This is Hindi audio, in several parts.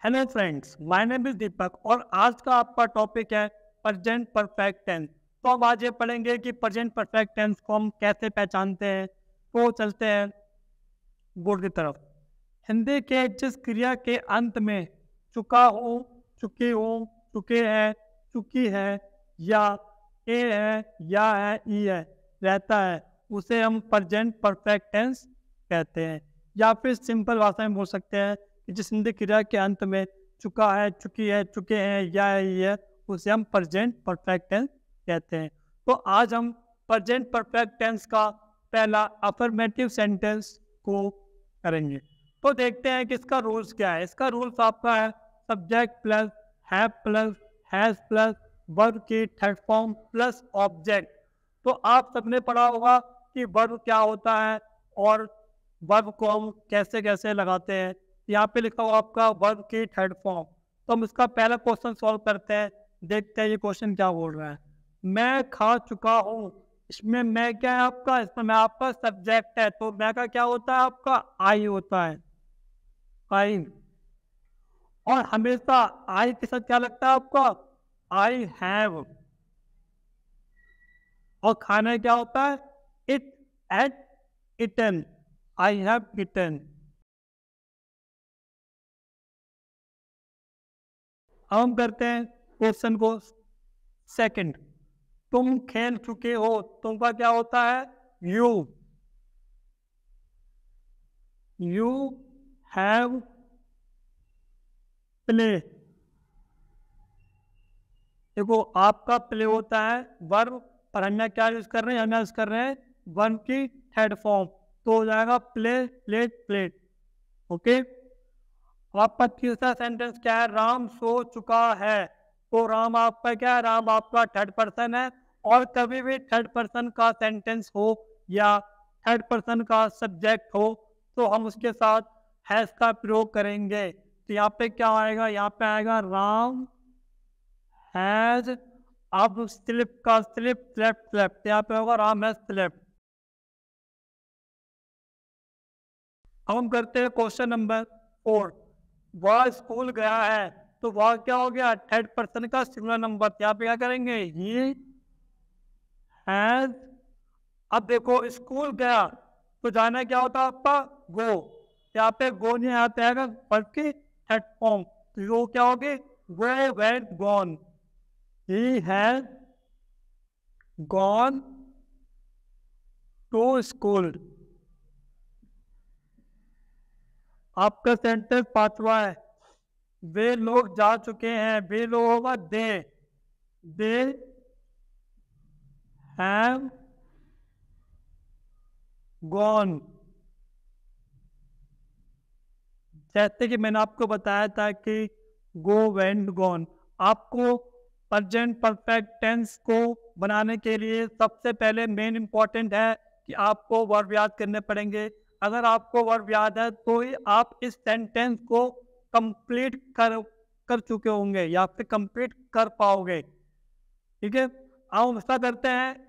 Hello friends, my name is Deepak और आज का आपका टॉपिक है प्रेजेंट परफेक्ट टेंस। तो हम आज ये पढ़ेंगे कि प्रेजेंट परफेक्ट टेंस को हम कैसे पहचानते हैं। तो चलते हैं बोर्ड की तरफ। हिंदी के जिस क्रिया के अंत में चुका हूँ, चुकी हूँ, चुके हैं, चुकी है या ए है या है ई है रहता है, उसे हम प्रेजेंट परफेक्ट टेंस कहते हैं। या फिर सिंपल भाषा में बोल सकते हैं कि जिस हिंदी क्रिया के अंत में चुका है, चुकी है, चुके हैं या है ई है, उसे हम प्रेजेंट परफेक्ट टेंस कहते हैं। तो आज हम प्रेजेंट परफेक्ट टेंस का पहला अफर्मेटिव सेंटेंस को करेंगे। तो देखते हैं कि इसका रूल्स क्या है। इसका रूल्स आपका है subject plus have plus has plus verb की थर्ड फॉर्म प्लस ऑब्जेक्ट। तो आप सबने पढ़ा होगा कि वर्ब क्या होता है और वर्ब को हम कैसे कैसे लगाते हैं। यहाँ पे लिखा हुआ आपका वर्ब की थर्ड फॉर्म। तो हम इसका पहला क्वेश्चन सॉल्व करते हैं। देखते हैं ये क्वेश्चन क्या बोल रहा है। मैं खा चुका हूँ, इसमें मैं क्या है आपका, इसमें मैं आपका सब्जेक्ट है। तो मैं का क्या होता है आपका, आई होता है, आई। और हमेशा आई के साथ क्या लगता है आपका, आई हैव। और खाना क्या होता है, it ate eaten, I have eaten. अब हम करते हैं क्वेश्चन को सेकंड। तुम खेल चुके हो, तुम का क्या होता है, यू। You have play. देखो आपका प्ले होता है वर्ब, और हम क्या यूज कर रहे हैं, हम यूज कर रहे हैं वर्ब की थर्ड फॉर्म। तो हो जाएगा प्ले प्लेट प्लेट। ओके। आपका तीसरा सेंटेंस क्या है, राम सो चुका है। तो राम आपका क्या है, राम आपका थर्ड पर्सन है। और कभी भी थर्ड पर्सन का सेंटेंस हो या थर्ड पर्सन का सब्जेक्ट हो तो हम उसके साथ हैज का प्रयोग करेंगे। तो यहाँ पे क्या आएगा, यहाँ पे आएगा राम हैज। अब स्लिप का स्लिप, स्लेप्ट स्लेप्ट, यहाँ पे होगा राम हैज स्लेप्ट। अब हम करते हैं क्वेश्चन नंबर 4। वह स्कूल गया है। तो वह क्या हो गया, थर्ड पर्सन का सिंगुलर नंबर। यहाँ पे क्या करेंगे, ही हैज। अब देखो स्कूल गया तो जाना क्या होता है आपका, गो। यहाँ पे गो नहीं आता है वर्ब की थर्ड फॉर्म। तो वो क्या होगी, way went gone. He has gone to school. आपका सेंटेंस पांचवा है, वे लोग जा चुके हैं। वे लोग होगा दे हैव गॉन। जैसे कि मैंने आपको बताया था कि गो वेंट गॉन। आपको प्रेजेंट परफेक्ट टेंस को बनाने के लिए सबसे पहले मेन इंपॉर्टेंट है कि आपको वर्ब याद करने पड़ेंगे। अगर आपको वर्ब याद है तो ही आप इस सेंटेंस को कंप्लीट कर चुके होंगे या फिर कंप्लीट कर पाओगे। ठीक है। अब हम ऐसा करते हैं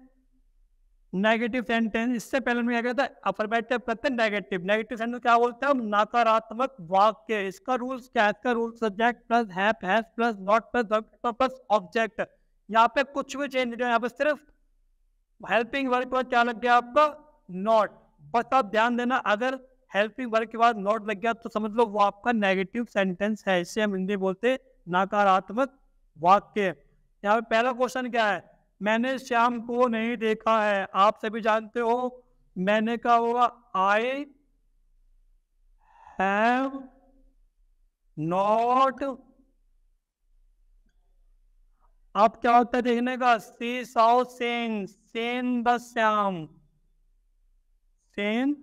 नेगेटिव सेंटेंस। इससे पहले मैं क्या कहता है, अफर्मेटिव करते हैं नेगेटिव। नेगेटिव सेंटेंस क्या बोलते हैं हम, नकारात्मक वाक्य। इसका रूल्स क्या है, इसका rule subject plus have plus not plus verb plus object. यहाँ पे कुछ भी चेंज नहीं है, यहाँ पे सिर्फ हेल्पिंग वर्ब पर क्या लग गया आपका, नॉट। बस आप ध्यान देना, अगर हेल्पिंग वर्ब के बाद नॉट लग गया तो समझ लो वो आपका नेगेटिव सेंटेंस है। इसे हम हिंदी बोलते नकारात्मक वाक्य। यहाँ पे पहला क्वेश्चन क्या है, मैंने श्याम को नहीं देखा है। आप सभी जानते हो मैंने का होगा आई हैव नॉट। अब क्या होता है देखने का, सी साउ सेन, सेन द श्याम, सेन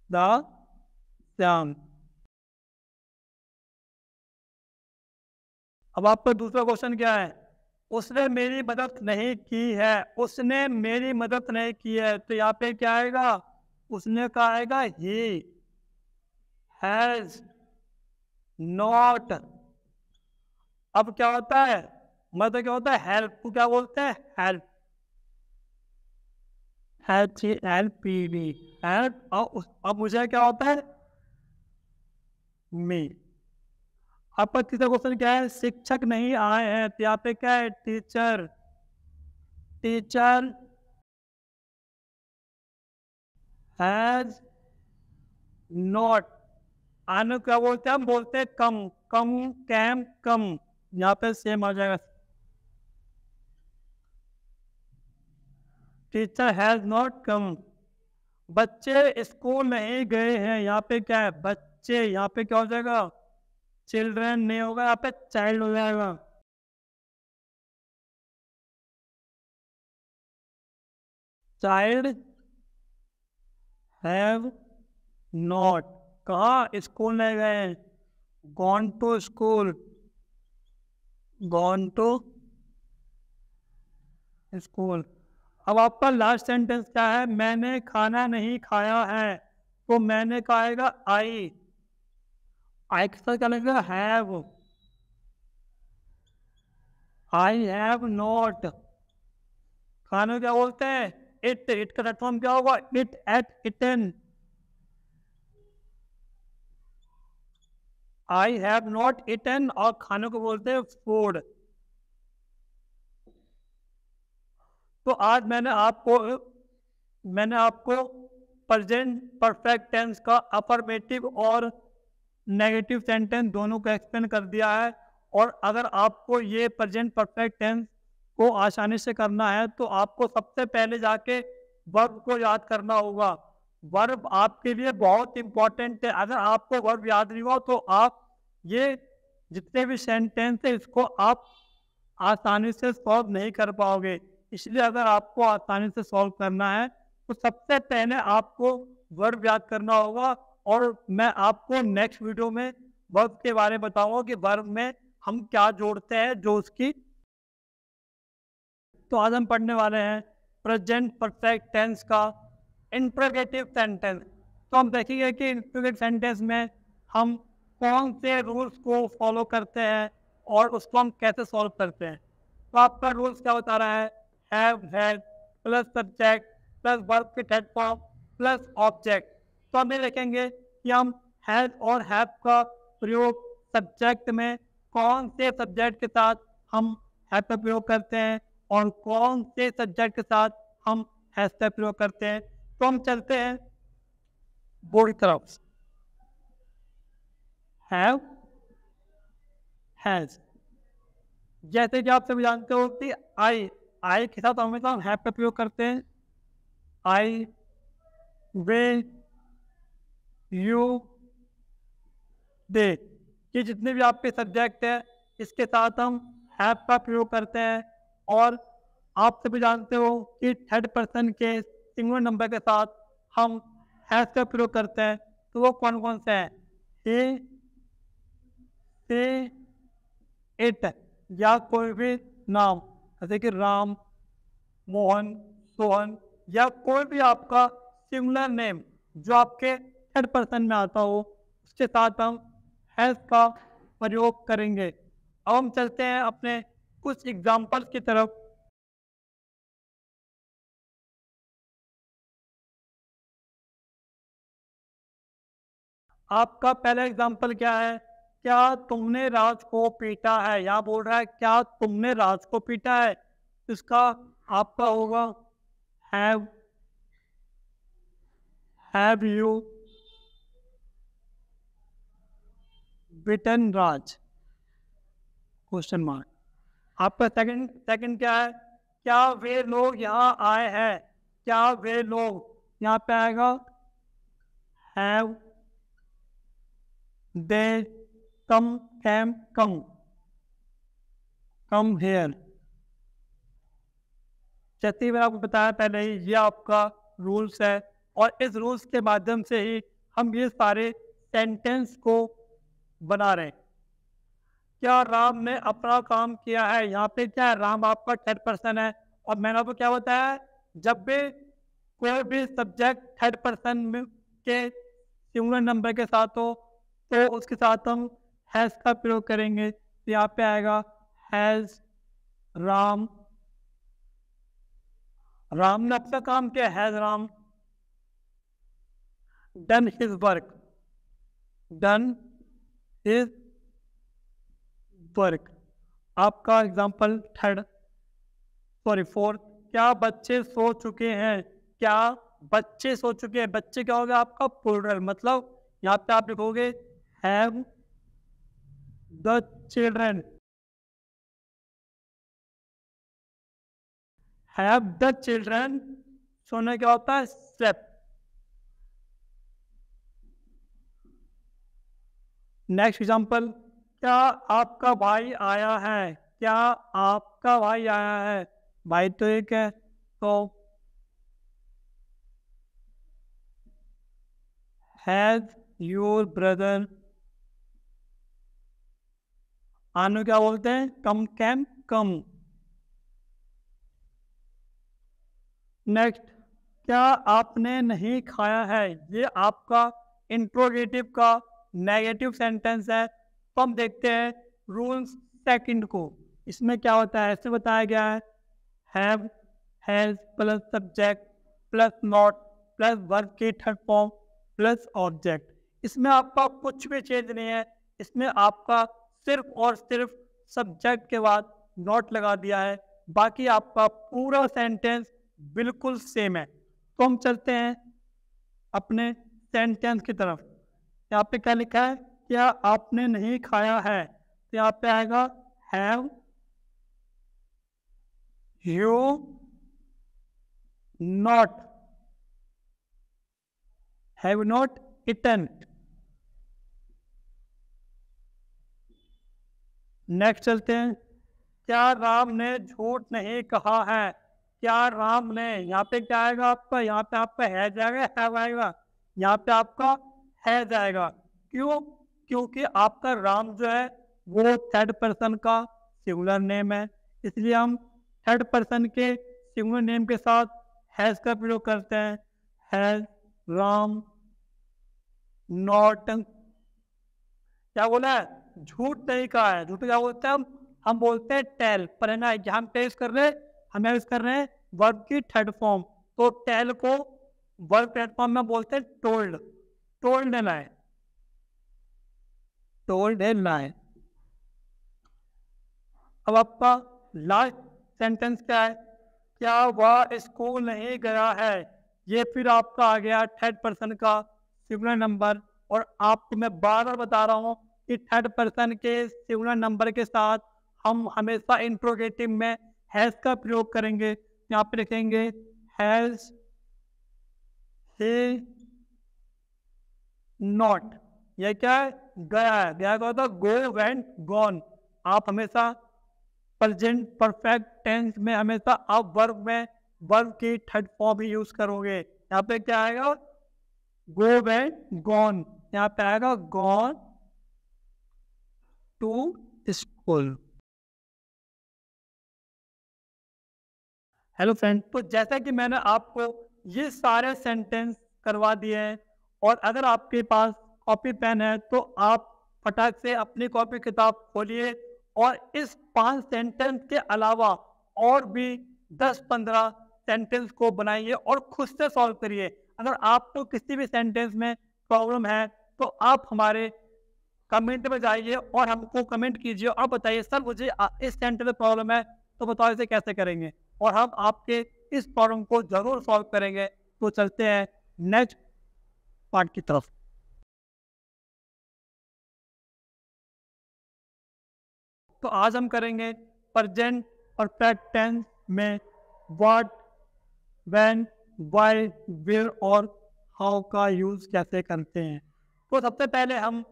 द श्याम। अब आपका दूसरा क्वेश्चन क्या है, उसने मेरी मदद नहीं की है। उसने मेरी मदद नहीं की है। तो यहाँ पे क्या आएगा, उसने का आएगा ही हैज नॉट। अब क्या होता है, मतलब क्या होता है, हेल्प को क्या बोलते हैं, हेल्प। हेल्प। अब मुझे क्या होता है, मी। आपका तीसरा क्वेश्चन क्या है, शिक्षक नहीं आए हैं, तो यहाँ पे क्या है, टीचर, टीचर हैज नॉट, आने क्या बोलते हैं, हम बोलते हैं कम, कम, कैम, कम, यहाँ पे सेम आ जाएगा, टीचर हैज नॉट कम। बच्चे स्कूल नहीं गए हैं, यहाँ पे क्या है, बच्चे, यहाँ पे क्या हो जाएगा, चिल्ड्रन नहीं होगा, यहाँ पे चाइल्ड हो जाएगा। चाइल्ड हैव नॉट, कहाँ, स्कूल नहीं गए हैं, gone to school, gone to school. अब आपका लास्ट सेंटेंस क्या है, मैंने खाना नहीं खाया है, तो मैंने का आएगा आई के साथ क्या लगेगा, हैव, आई हैव नॉट। खाने क्या बोलते हैं, इट का फॉर्म क्या होगा, it, ate, eaten. I have not eaten, और खाने को बोलते हैं फूड। तो आज मैंने आपको प्रेजेंट परफेक्ट टेंस का अफर्मेटिव और नेगेटिव सेंटेंस दोनों को एक्सप्लेन कर दिया है। और अगर आपको ये प्रेजेंट परफेक्ट टेंस को आसानी से करना है तो आपको सबसे पहले जाके वर्ब को याद करना होगा। वर्ब आपके लिए बहुत इंपॉर्टेंट है। अगर आपको वर्ब याद नहीं हुआ तो आप ये जितने भी सेंटेंस है इसको आप आसानी से सॉल्व नहीं कर पाओगे। इसलिए अगर आपको आसानी से सॉल्व करना है तो सबसे पहले आपको वर्ब याद करना होगा। और मैं आपको नेक्स्ट वीडियो में वर्ब के बारे में बताऊंगा कि वर्ब में हम क्या जोड़ते हैं जो उसकी। तो आज हम पढ़ने वाले हैं प्रेजेंट परफेक्ट टेंस का इंटरोगेटिव सेंटेंस। तो हम देखेंगे कि इंटरोगेटिव सेंटेंस में हम कौन से रूल्स को फॉलो करते हैं और उसको हम कैसे सॉल्व करते हैं। तो आपका रूल्स क्या बता रहा है, have, had plus subject plus verb के थर्ड फॉर्म प्लस ऑब्जेक्ट। तो हम ये देखेंगे कि हम हैज और हैव का प्रयोग सब्जेक्ट में कौन से सब्जेक्ट के साथ हम हैव का प्रयोग करते हैं और कौन से सब्जेक्ट के साथ हम हैज का प्रयोग करते हैं। तो हम चलते हैं बोर्ड की तरफ। हैव, हैज, जैसे कि आप सभी जानते हो कि आई के साथ हमेशा हम हैव का प्रयोग करते हैं। आई, वे, यू, दे, ये जितने भी आपके सब्जेक्ट हैं इसके साथ हम हैव का प्रयोग करते हैं। और आप सभी जानते हो कि थर्ड पर्सन के सिंगुलर नंबर के साथ हम हैव का प्रयोग करते हैं। तो वो कौन कौन से हैं, he, she, it, या कोई भी नाम जैसे कि राम, मोहन, सोहन, या कोई भी आपका सिंगुलर नेम जो आपके थर्ड पर्सन में आता हो उसके साथ हम हैज का प्रयोग करेंगे। अब हम चलते हैं अपने कुछ एग्जाम्पल की तरफ। आपका पहला एग्जाम्पल क्या है, क्या तुमने राज को पीटा है। यहाँ बोल रहा है क्या तुमने राज को पीटा है, इसका आपका होगा have you beaten Raj, question mark. आपका सेकंड क्या है, क्या वे लोग यहाँ आए हैं। क्या वे लोग, यहाँ पे आएगा have they come, came, come here. जैसे मैंने आपको बताया पहले ही ये आपका रूल्स है और इस रूल्स के माध्यम से ही हम ये सारे सेंटेंस को बना रहे हैं। क्या राम ने अपना काम किया है, यहाँ पे क्या है, राम आपका थर्ड पर्सन है। और मैंने आपको क्या बताया, जब भी कोई भी सब्जेक्ट थर्ड पर्सन में के सिंगुलर नंबर के साथ हो तो उसके साथ हम हैज का प्रयोग करेंगे। तो यहाँ पे आएगा हैज राम, राम ने अपना काम किया, has Ram done his work, done his work. आपका एग्जाम्पल फोर्थ, क्या बच्चे सो चुके हैं? क्या बच्चे सो चुके हैं? बच्चे क्या होगा आपका प्लूरल, मतलब यहाँ पे आप लिखोगे have the children, have the children, सोने क्या होता है स्लेप्ट। नेक्स्ट एग्जाम्पल, क्या आपका भाई आया है? क्या आपका भाई आया है? भाई तो एक है, तो हैज योर ब्रदर, आनो क्या बोलते हैं कम कैम कम। नेक्स्ट, क्या आपने नहीं खाया है? ये आपका इंट्रोगेटिव का नेगेटिव सेंटेंस है। तो हम देखते हैं रूल्स सेकंड को। इसमें क्या होता है, ऐसे बताया गया है have, has plus subject plus not plus verb की थर्ड फॉर्म प्लस ऑब्जेक्ट। इसमें आपका कुछ भी चेंज नहीं है, इसमें आपका सिर्फ और सिर्फ सब्जेक्ट के बाद नॉट लगा दिया है, बाकी आपका पूरा सेंटेंस बिल्कुल सेम है। तो हम चलते हैं अपने सेंटेंस की तरफ। यहाँ पे क्या लिखा है, क्या आपने नहीं खाया है? तो यहाँ पे आएगा have you not, have not eaten. Next चलते हैं, क्या राम ने झूठ नहीं कहा है? क्या राम ने, यहाँ पे क्या आएगा आपका, यहाँ पे आपका है जाएगा, हैव आएगा, यहाँ पे आपका है जाएगा। क्यों? क्योंकि आपका राम जो है वो थर्ड पर्सन का सिंगुलर नेम है, इसलिए हम थर्ड पर्सन के सिंगुलर नेम के साथ हैज का प्रयोग करते हैं। हैज राम नॉट, क्या बोला है, झूठ नहीं कहा है। झूठ क्या बोलते हैं हम बोलते हैं टेल, पर है ना हम टेस्ट कर रहे हैं, हम यूज कर रहे हैं वर्ब की थर्ड फॉर्म, तो टेल को वर्ब प्लेटफॉर्म में बोलते हैं टोल्ड, टोल्ड है लाए, टोल्ड है लाए। अब आपका लास्ट सेंटेंस क्या है, क्या वह स्कूल नहीं गया है? ये फिर आपका आ गया थर्ड पर्सन का सिंगुलर नंबर, और आपको मैं बार बार बता रहा हूँ कि थर्ड पर्सन के सिंगुलर नंबर के साथ हम हमेशा इंट्रोगेटिव में हैज का प्रयोग करेंगे। यहाँ पे लिखेंगे हैज ही नॉट, यह क्या है, गया है, गया का होता गो वेंट गॉन। आप हमेशा प्रेजेंट परफेक्ट टेंस में हमेशा आप वर्ब में वर्ब की थर्ड फॉर्म ही यूज करोगे। यहाँ पे क्या आएगा, गो वेंट गॉन, यहाँ पे आएगा gone to school. Hello friend, तो जैसा कि मैंने आपको ये सारे सेंटेंस करवा दिए हैं, और अगर आपके पास कॉपी पेन है तो आप फटाक से अपनी कॉपी किताब खोलिए और इस 5 सेंटेंस के अलावा और भी 10-15 सेंटेंस को बनाइए और खुद से सॉल्व करिए। अगर आपको किसी भी सेंटेंस में प्रॉब्लम है तो आप हमारे कमेंट में जाइए और हमको कमेंट कीजिए और बताइए सर मुझे इस सेंटेंस में प्रॉब्लम है, तो बताओ इसे कैसे करेंगे, और हम आपके इस प्रॉब्लम को जरूर सॉल्व करेंगे। तो चलते हैं नेक्स्ट पार्ट की तरफ। तो आज हम करेंगे प्रेजेंट परफेक्ट टेंस में व्हाट, व्हेन, व्हाई, वेयर और हाउ का यूज कैसे करते हैं। तो सबसे पहले हम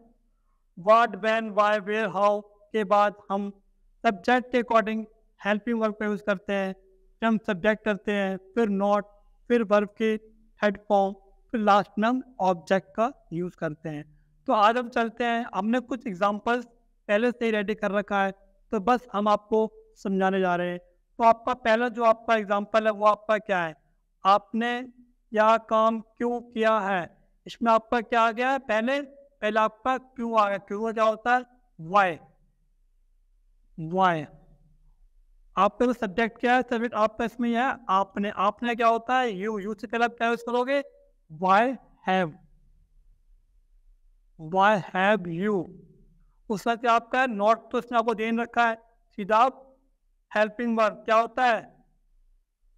what, when, why, where, how के बाद हम सब्जेक्ट के अकॉर्डिंग हेल्पिंग वर्ब का यूज करते हैं, फिर हम सब्जेक्ट करते हैं, फिर नॉट, फिर वर्ब की थर्ड फॉर्म, फिर लास्ट में हम ऑब्जेक्ट का यूज करते हैं। तो आज हम चलते हैं, हमने कुछ एग्जांपल्स पहले से ही रेडी कर रखा है, तो बस हम आपको समझाने जा रहे हैं। तो आपका पहला जो आपका एग्जांपल है वो आपका क्या है, आपने यह काम क्यों किया है। इसमें आपका क्या आ गया है, पहले आपका क्यों आ गया, क्यों क्या होता है वाई, वाई। आपका सब्जेक्ट क्या है, सब्जेक्ट आपका इसमें है आपने, आपने क्या होता है यू से पहले क्या यूज करोगे Y have, why have you. उसमें से आपका है नॉट, तो इसने आपको देन रखा है सीधा। हेल्पिंग वर्ब क्या होता है?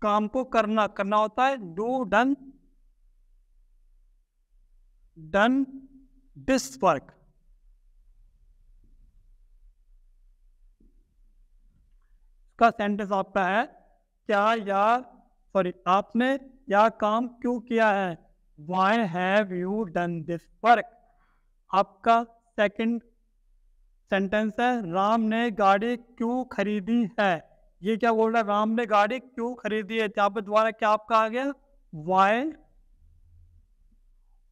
काम को करना, करना होता है do, done, done this work. का सेंटेंस आपका है क्या या सॉरी आपने या काम क्यों किया है, Y have you done this work. आपका सेकंड सेंटेंस है राम ने गाड़ी क्यों खरीदी है। ये क्या बोल रहा है, राम ने गाड़ी क्यों खरीदी है, यहाँ पे दोबारा क्या आपका आ गया, वाई,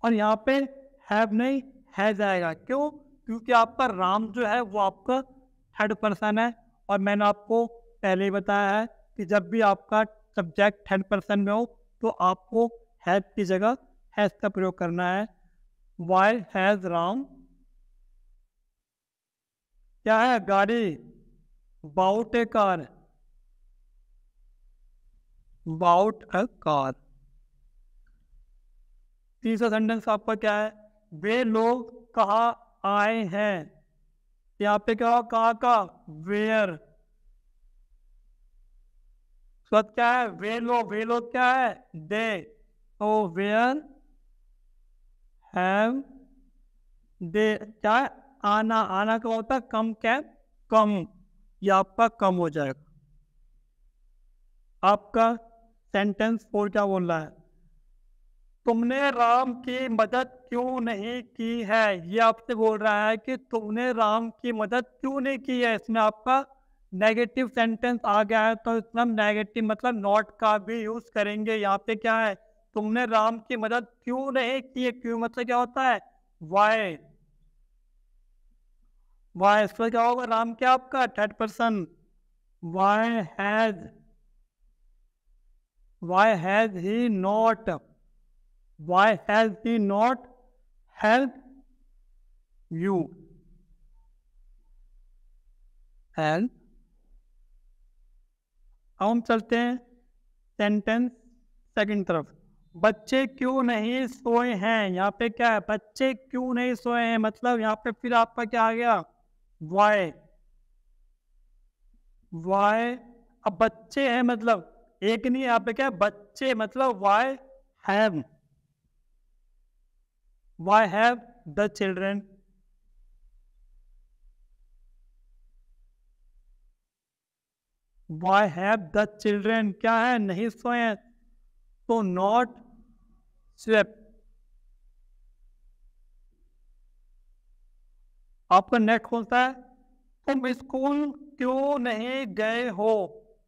और यहाँ पे हैव नहीं हैज आएगा। क्यों? क्योंकि आपका राम जो है वो आपका थर्ड पर्सन है, और मैंने आपको पहले ही बताया है कि जब भी आपका सब्जेक्ट थर्ड पर्सन में हो तो आपको हैज की जगह हैज का प्रयोग करना है। वाई हैज राम क्या है, गाड़ी, bought a car, bought a car. तीसरा सेंटेंस आपका क्या है, वे लोग कहाँ आए हैं। यहाँ पे क्या, कहाँ का, वेयर। स्वत क्या है, वे लोग क्या है, दे, तो वेयर हैव दे, क्या है, आना, आना क्या होता है, कम, क्या कम, ये आपका कम हो जाएगा। आपका सेंटेंस 4 क्या बोल रहा है, तुमने राम की मदद क्यों नहीं की है। ये आपसे बोल रहा है कि तुमने राम की मदद क्यों नहीं की है। इसमें आपका नेगेटिव सेंटेंस आ गया है, तो इसमें हम नेगेटिव मतलब नॉट का भी यूज करेंगे। यहाँ पे क्या है, तुमने राम की मदद क्यों नहीं की है, क्यों मतलब क्या होता है, वाई, वाई। इसमें क्या होगा, राम क्या आपका third person, why has, why has he not, why has he not helped you, help। अब हम चलते हैं सेंटेंस सेकंड तरफ, बच्चे क्यों नहीं सोए हैं। यहाँ पे क्या है, बच्चे क्यों नहीं सोए हैं, मतलब यहाँ पे फिर आपका क्या आ गया, why, why। अब बच्चे हैं मतलब एक नहीं, यहाँ पे क्या है, बच्चे मतलब why have, why have the children, why have the children क्या है, नहीं सोए हैं, तो नॉट स्वेप्ट। आपका नेक्स्ट होता है, तुम स्कूल क्यों नहीं गए हो,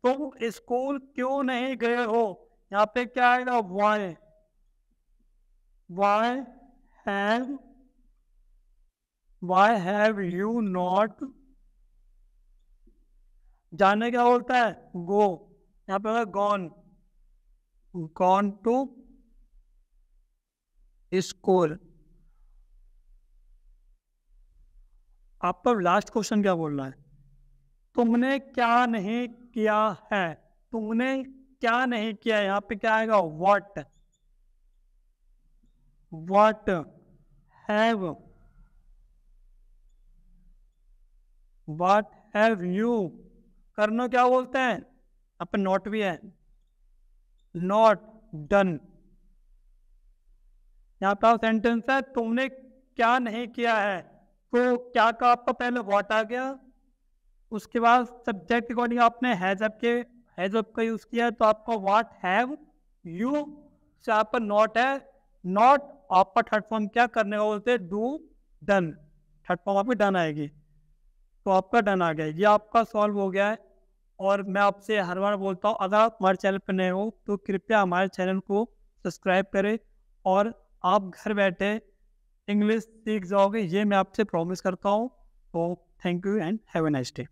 तुम स्कूल क्यों नहीं गए हो। यहाँ पे क्या आएगा, why, why have, why have you not, जाने क्या बोलता है, गो, यहाँ पे गॉन, गॉन टू स्कूल। आपका लास्ट क्वेश्चन क्या बोल रहा है, तुमने क्या नहीं किया है, तुमने क्या नहीं किया। यहाँ पे क्या आएगा, what, what have, what have you, करना क्या बोलते हैं, अपन नॉट भी है, नॉट डन। यहाँ पे सेंटेंस है तुमने क्या नहीं किया है, तो क्या का आपका पहले व्हाट आ गया, उसके बाद सब्जेक्ट अकॉर्डिंग आपने हैज अप का यूज किया, तो आपका व्हाट हैव यू से आपका नॉट है, नॉट आपका थर्ड फॉर्म क्या करने का बोलते हैं, डू, डन, थर्ड फॉर्म आपकी डन आएगी, तो आपका डन आ गया। ये आपका सॉल्व हो गया है। और मैं आपसे हर बार बोलता हूँ, अगर आप हमारे चैनल पर नए हो तो कृपया हमारे चैनल को सब्सक्राइब करें, और आप घर बैठे इंग्लिश सीख जाओगे, ये मैं आपसे प्रॉमिस करता हूँ। तो thank you and have a nice day.